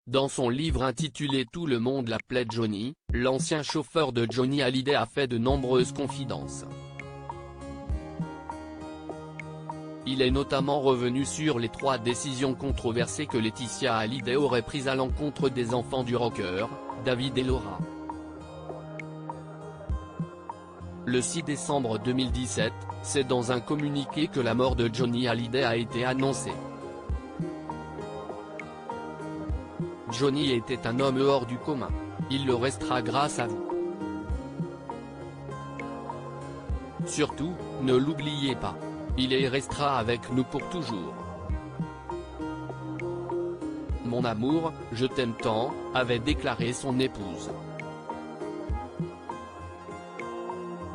Dans son livre intitulé Tout le monde l'appelait Johnny, l'ancien chauffeur de Johnny Hallyday a fait de nombreuses confidences. Il est notamment revenu sur les 3 décisions controversées que Laetitia Hallyday aurait prises à l'encontre des enfants du rocker, David et Laura. Le 6 décembre 2017, c'est dans un communiqué que la mort de Johnny Hallyday a été annoncée. Johnny était un homme hors du commun. Il le restera grâce à vous. Surtout, ne l'oubliez pas. Il y restera avec nous pour toujours. Mon amour, je t'aime tant, avait déclaré son épouse.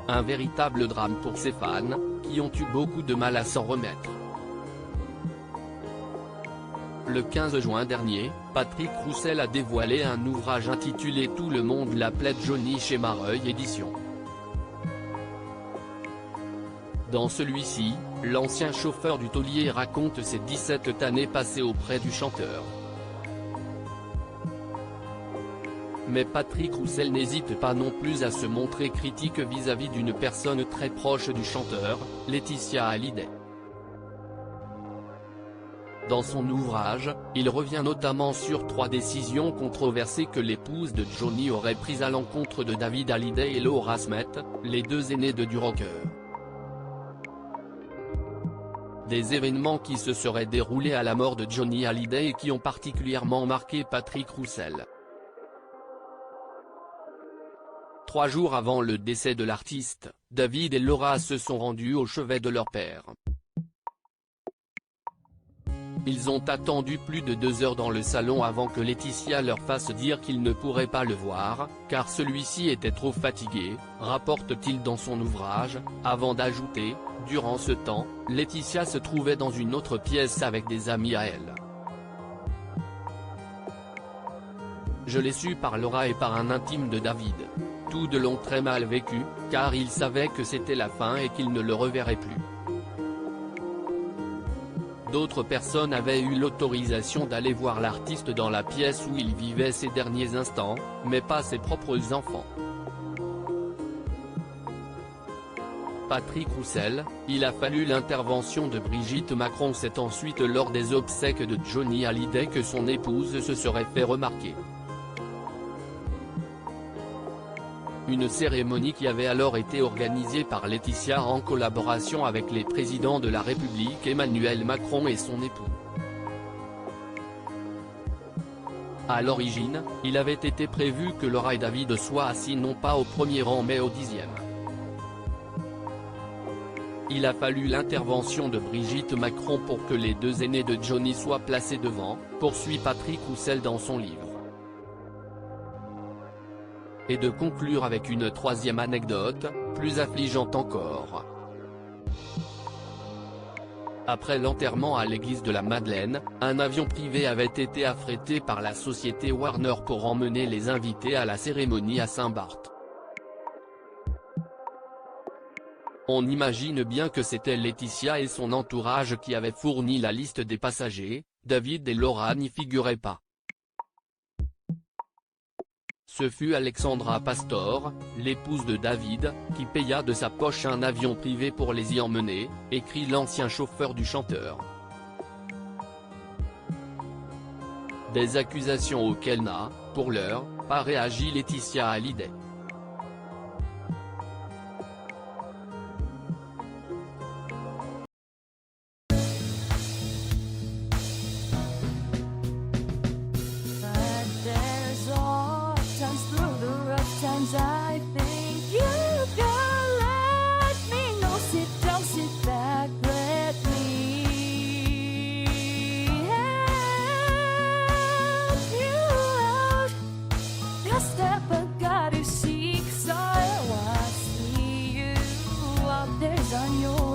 Un véritable drame pour ses fans, qui ont eu beaucoup de mal à s'en remettre. Le 15 juin dernier, Patrick Roussel a dévoilé un ouvrage intitulé Tout le monde l'appelait Johnny chez Mareuil Éditions. Dans celui-ci, l'ancien chauffeur du taulier raconte ses 17 années passées auprès du chanteur. Mais Patrick Roussel n'hésite pas non plus à se montrer critique vis-à-vis d'une personne très proche du chanteur, Laetitia Hallyday. Dans son ouvrage, il revient notamment sur 3 décisions controversées que l'épouse de Johnny aurait prises à l'encontre de David Hallyday et Laura Smith, les 2 aînés du rocker. Des événements qui se seraient déroulés à la mort de Johnny Hallyday et qui ont particulièrement marqué Patrick Roussel. 3 jours avant le décès de l'artiste, David et Laura se sont rendus au chevet de leur père. Ils ont attendu plus de 2 heures dans le salon avant que Laetitia leur fasse dire qu'ils ne pourraient pas le voir, car celui-ci était trop fatigué, rapporte-t-il dans son ouvrage, avant d'ajouter, durant ce temps, Laetitia se trouvait dans une autre pièce avec des amis à elle. Je l'ai su par Laura et par un intime de David. Tous 2 l'ont très mal vécu, car ils savaient que c'était la fin et qu'ils ne le reverraient plus. D'autres personnes avaient eu l'autorisation d'aller voir l'artiste dans la pièce où il vivait ses derniers instants, mais pas ses propres enfants. Patrick Roussel, il a fallu l'intervention de Brigitte Macron. C'est ensuite lors des obsèques de Johnny Hallyday que son épouse se serait fait remarquer. Une cérémonie qui avait alors été organisée par Laetitia en collaboration avec les présidents de la République Emmanuel Macron et son époux. À l'origine, il avait été prévu que Laura et David soient assis non pas au premier rang mais au 10e. Il a fallu l'intervention de Brigitte Macron pour que les 2 aînés de Johnny soient placés devant, poursuit Patrick Roussel dans son livre. Et de conclure avec une 3e anecdote, plus affligeante encore. Après l'enterrement à l'église de la Madeleine, un avion privé avait été affrété par la société Warner pour emmener les invités à la cérémonie à Saint-Barth. On imagine bien que c'était Laetitia et son entourage qui avaient fourni la liste des passagers, David et Laura n'y figuraient pas. Ce fut Alexandra Pastor, l'épouse de David, qui paya de sa poche un avion privé pour les y emmener, écrit l'ancien chauffeur du chanteur. Des accusations auxquelles n'a, pour l'heure, pas réagi Laetitia Hallyday. I think you can let me know. Sit down, sit back, let me help you out. The step I gotta seek, so I see you out there's on your